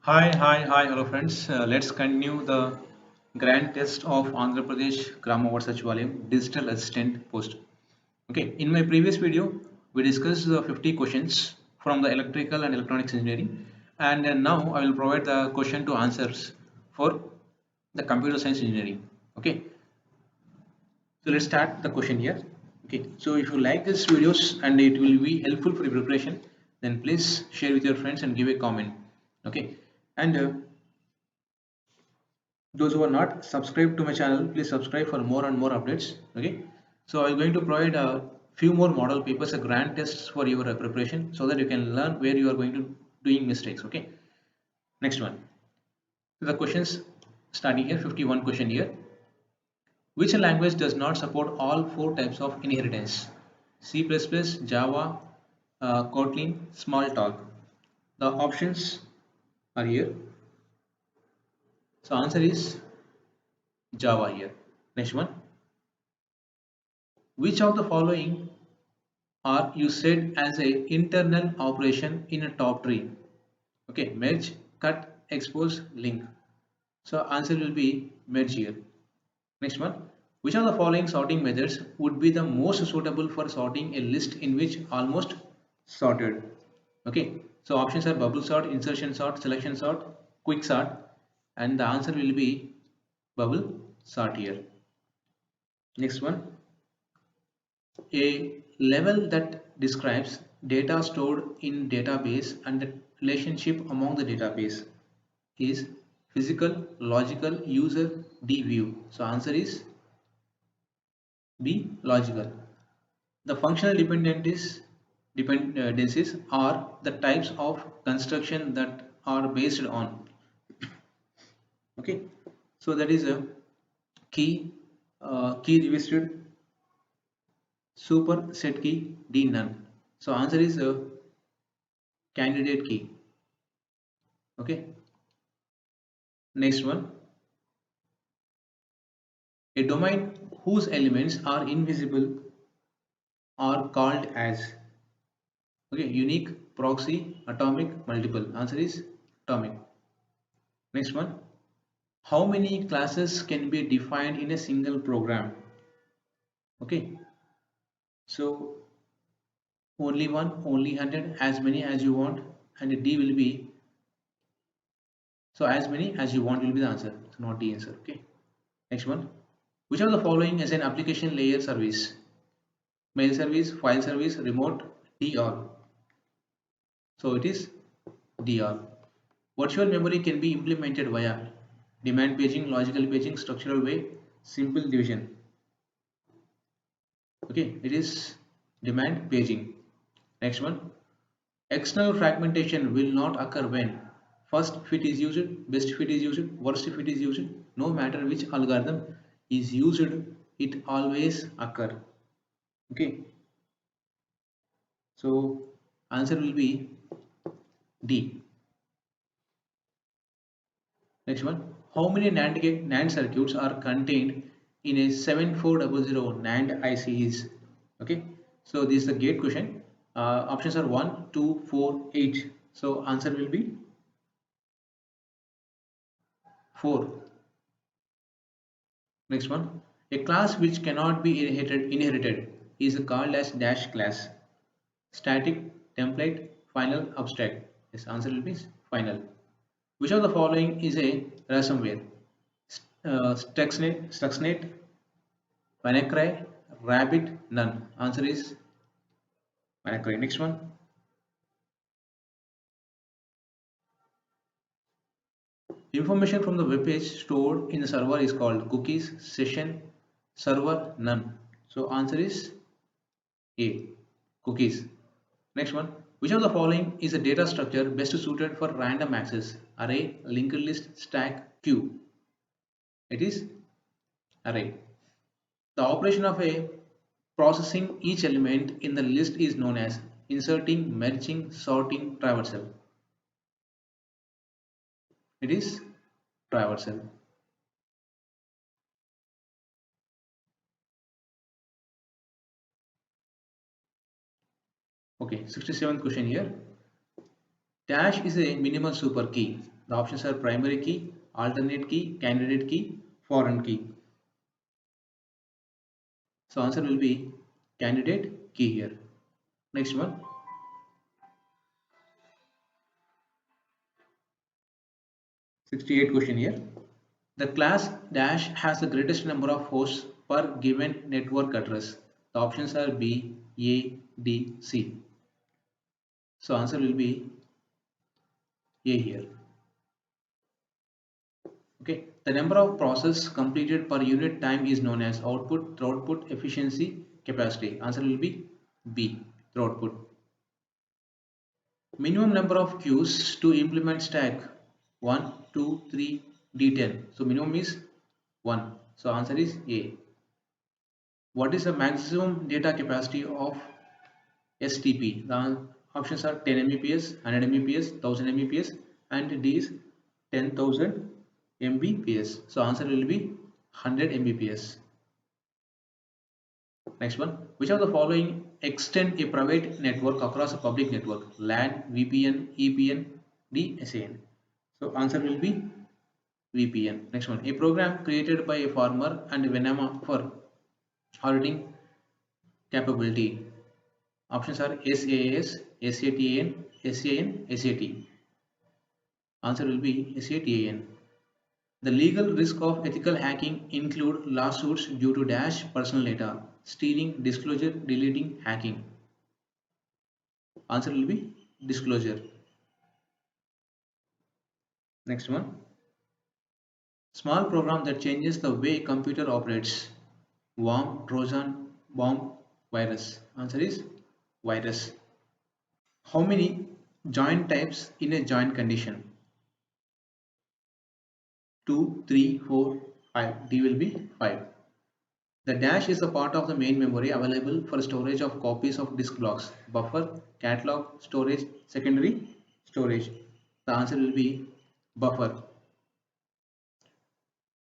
Hello friends. Let's continue the grand test of Andhra Pradesh Grama Sachwalayam Digital Assistant Post. Okay, in my previous video, we discussed the 50 questions from the electrical and electronics engineering, and now I will provide the question to answers for the computer science engineering. Okay, so let's start the question here. Okay, so if you like this videos and it will be helpful for your preparation, then please share with your friends and give a comment. Okay, and those who are not subscribed to my channel, please subscribe for more and more updates. Okay, so I'm going to provide a few more model papers, a grand tests for your preparation, so that you can learn where you are going to doing mistakes. Okay, next one. So the questions starting here, 51 question here. Which language does not support all four types of inheritance? C++, Java, Kotlin, Smalltalk. The options are here. So answer is Java here. Next one. Which of the following are used as a internal operation in a top tree? Okay, merge, cut, expose, link. So answer will be merge here. Next one. Which of the following sorting methods would be the most suitable for sorting a list in which almost sorted? Okay, so options are bubble sort, insertion sort, selection sort, quick sort, and the answer will be bubble sort here. Next one. A level that describes data stored in database and the relationship among the database is physical, logical, user, D view. So answer is B, logical. The functional dependencies are the types of construction that are based on. Okay, so that is a key key revisited super set key D none. So answer is a candidate key. Okay, next one. A domain whose elements are invisible are called as, okay, unique, proxy, atomic, multiple. Answer is atomic. Next one. How many classes can be defined in a single program? Okay, so only one, only 100, as many as you want, and D will be, so as many as you want will be the answer, so not the answer. Okay, next one. Which of the following is an application layer service? Mail service, file service, remote, DR. So it is DR. Virtual memory can be implemented via demand paging, logical paging, structural way, simple division. Okay, it is demand paging. Next one. External fragmentation will not occur when first fit is used, best fit is used, worst fit is used. No matter which algorithm is used, it always occur. Okay, so answer will be D. Next one. How many NAND circuits are contained in a 7400 NAND ICs? Okay, so this is the gate question. Options are 1, 2, 4, 8. So answer will be 4. Next one. A class which cannot be inherited is called as dash class. Static, template, final, abstract. Yes, answer will be final. Which of the following is a ransomware? Stuxnet, WannaCry, Rabbit, none. Answer is WannaCry. Next one. Information from the web page stored in the server is called cookies, session, server, none. So answer is A, cookies. Next one. Which of the following is a data structure best suited for random access? Array, linked list, stack, queue. It is array. The operation of a processing each element in the list is known as inserting, merging, sorting, traversal. It is traversal. Okay, 67th question here. Dash is a minimal super key. The options are primary key, alternate key, candidate key, foreign key. So answer will be candidate key here. Next one. 68 question here. The class dash has the greatest number of hosts per given network address. The options are B, A, D, C. So answer will be A here. Okay. The number of process completed per unit time is known as output, throughput, efficiency, capacity. Answer will be B, throughput. Minimum number of queues to implement stack 1, 2, 3, D10. So minimum is 1. So answer is A. What is the maximum data capacity of STP? The options are 10 Mbps, 100 Mbps, 1000 Mbps, and D is 10,000 Mbps. So answer will be 100 Mbps. Next one. Which of the following extend a private network across a public network? LAN, VPN, EPN, DSAN. So answer will be VPN. Next one. A program created by a farmer and Venema for auditing capability. Options are SaaS, SATAN, SAN, SAT. Answer will be SATAN. The legal risk of ethical hacking include lawsuits due to dash personal data, stealing, disclosure, deleting, hacking. Answer will be disclosure. Next one. Small program that changes the way computer operates. Worm, Trojan, bomb, virus. Answer is virus. How many joint types in a joint condition? 2, 3, 4, 5. D will be 5. The dash is a part of the main memory available for storage of copies of disk blocks, buffer, catalog, storage, secondary storage. The answer will be buffer,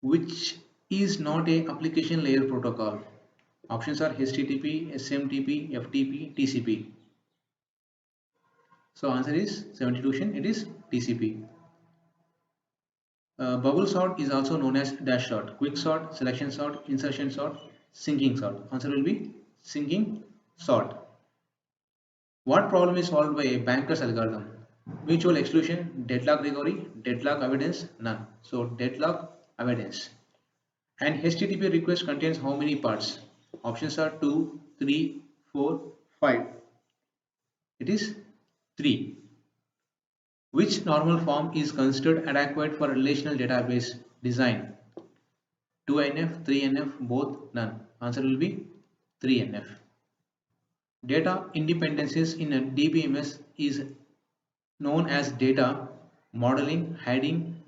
which is not a application layer protocol. Options are HTTP, SMTP, FTP, TCP. So answer is 72. It is TCP. Bubble sort is also known as dash sort, quick sort, selection sort, insertion sort, syncing sort. Answer will be syncing sort. What problem is solved by a banker's algorithm? Mutual exclusion, deadlock recovery, deadlock avoidance, none. So deadlock avoidance. An HTTP request contains how many parts? Options are 2, 3, 4, 5. It is 3. Which normal form is considered adequate for relational database design? 2NF, 3NF, both, none. Answer will be 3NF. Data independencies in a DBMS is known as data modeling, hiding,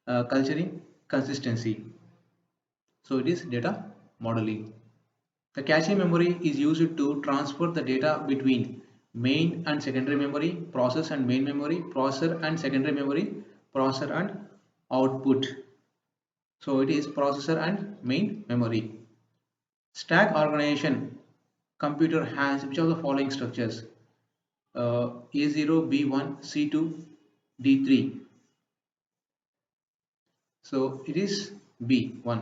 culturing, consistency. So it is data modeling. The cache memory is used to transfer the data between main and secondary memory, process and main memory, processor and secondary memory, processor and output. So it is processor and main memory. Stack organization computer has which of the following structures? A0, B1, C2, D3. So it is B1.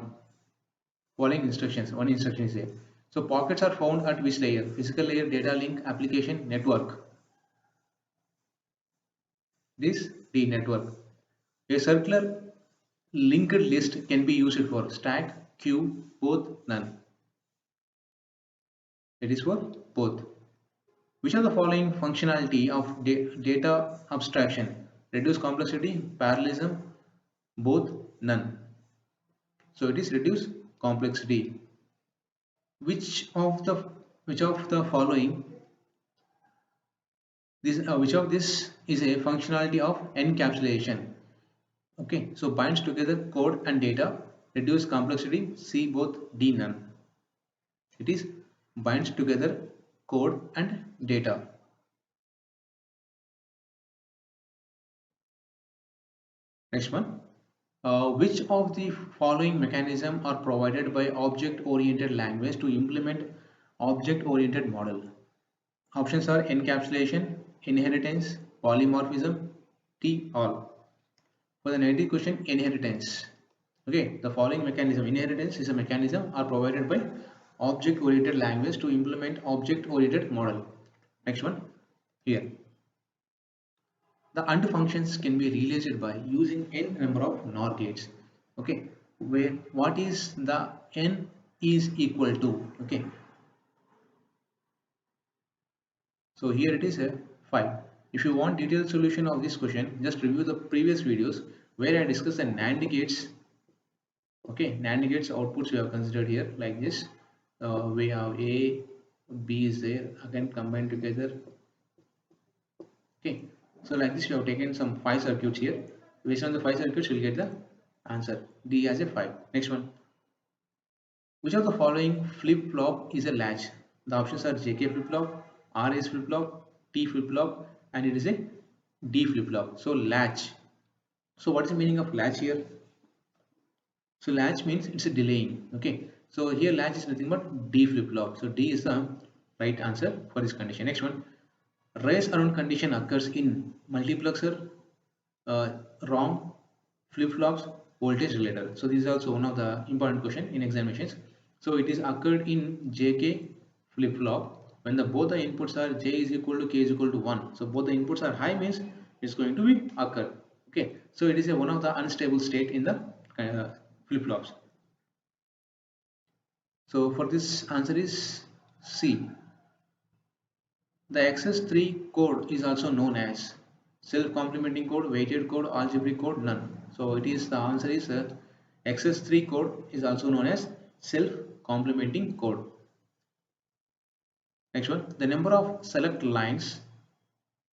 Following instructions. One instruction is there. So pockets are found at which layer? Physical layer, data link, application, network. This D network. A circular linked list can be used for stack, queue, both, none. It is for both. Which are the following functionality of data abstraction? Reduce complexity, parallelism, both, none. So it is reduce complexity. Which of the following which of this is a functionality of encapsulation? Okay, so binds together code and data, reduce complexity, C both, D none. It is binds together code and data. Next one. Which of the following mechanisms are provided by object-oriented language to implement object-oriented model? Options are encapsulation, inheritance, polymorphism, T all. For the 90th question, inheritance. Okay, the following mechanism, inheritance is a mechanism are provided by object-oriented language to implement object-oriented model. Next one, here. The AND functions can be realized by using n number of NOR gates. Okay, where what is the n is equal to? Okay, so here it is a 5. If you want detailed solution of this question, just review the previous videos where I discussed the NAND gates. Okay, NAND gates outputs we have considered here like this. We have A, B is there, again combined together. Okay, so like this we have taken some 5 circuits here. Based on the 5 circuits, we'll get the answer. D as a 5. Next one. Which of the following flip-flop is a latch? The options are JK flip-flop, RS flip-flop, T flip-flop, and it is a D flip-flop. So latch. So what is the meaning of latch here? So latch means it's a delaying. Okay. So here latch is nothing but D flip-flop. So D is the right answer for this condition. Next one. Race around condition occurs in multiplexer, wrong, flip-flops, voltage regulator. So this is also one of the important question in examinations. So it is occurred in JK flip-flop when the both the inputs are J is equal to K is equal to 1. So both the inputs are high means it's going to be occur. Okay. So it is a one of the unstable state in the flip-flops. So for this answer is C. The XS3 code is also known as self-complementing code, weighted code, algebraic code, none. So it is the answer is XS3 code is also known as self-complementing code. Next one, the number of select lines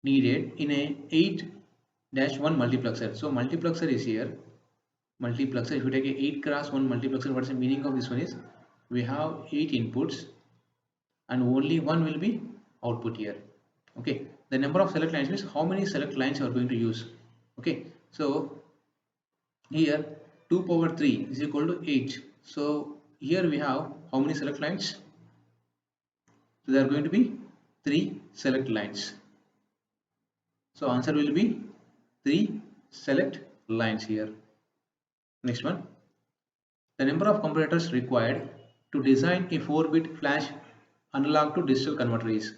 needed in a 8-1 multiplexer. So multiplexer is here. Multiplexer, if you take a 8x1 multiplexer, what's the meaning of this one is we have 8 inputs and only one will be output here. Okay, the number of select lines means how many select lines you are going to use. Okay, so here 2 power 3 is equal to 8. So here we have how many select lines? So there are going to be 3 select lines. So answer will be 3 select lines here. Next one, the number of comparators required to design a 4-bit flash analog to digital converter is.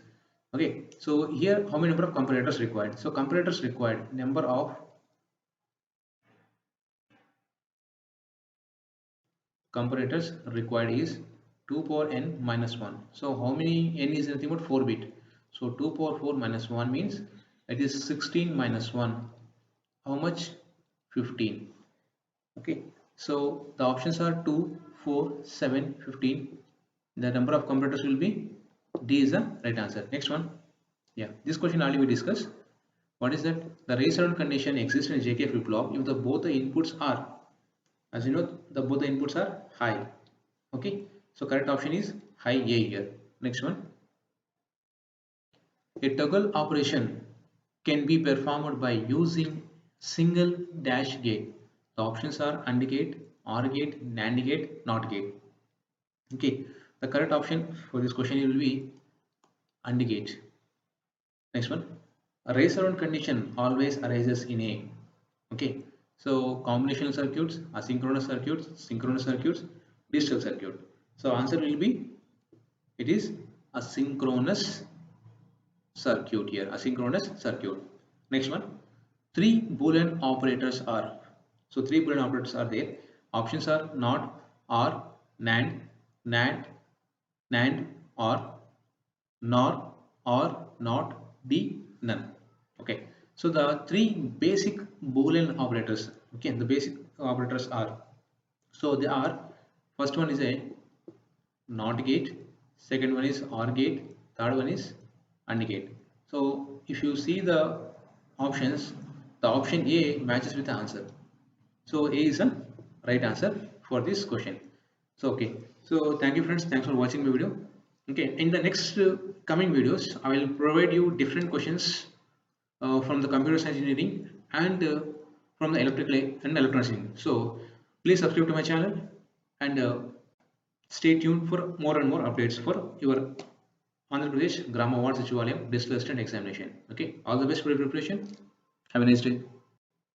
Okay, so here how many number of comparators required? So comparators required number of comparators required is 2 power n minus 1. So how many n is nothing but 4 bit. So 2 power 4 minus 1 means it is 16 minus 1. How much? 15. Okay, so the options are 2, 4, 7, 15. The number of comparators will be D is the right answer. Next one. Yeah, this question already we discussed. What is that? The race around condition exists in JK flip-flop if both the inputs are, as you know, both the inputs are high. Okay, so correct option is high A here. Next one. A toggle operation can be performed by using single dash gate. The options are AND gate, OR gate, NAND gate, NOT gate. Okay, the correct option for this question will be AND gate. Next one, a race around condition always arises in A. Okay, so combinational circuits, asynchronous circuits, synchronous circuits, digital circuit. So answer will be, it is asynchronous circuit here, asynchronous circuit. Next one, 3 Boolean operators are. So 3 Boolean operators are there. Options are NOT, OR, NAND, NAND, NAND, NOR, or NOT, D, none. Okay, so the 3 basic Boolean operators. Okay, the basic operators are, so they are, first one is a NOT gate, second one is OR gate, third one is AND gate. So if you see the options, the option A matches with the answer. So A is the right answer for this question. So okay, so thank you friends, thanks for watching my video. Okay, in the next coming videos I will provide you different questions from the computer science engineering and from the electrical and electronics engineering. So please subscribe to my channel and stay tuned for more and more updates for your Andhra Pradesh Grama Award Sachivalayam Digital Assistant examination. Okay, all the best for your preparation. Have a nice day.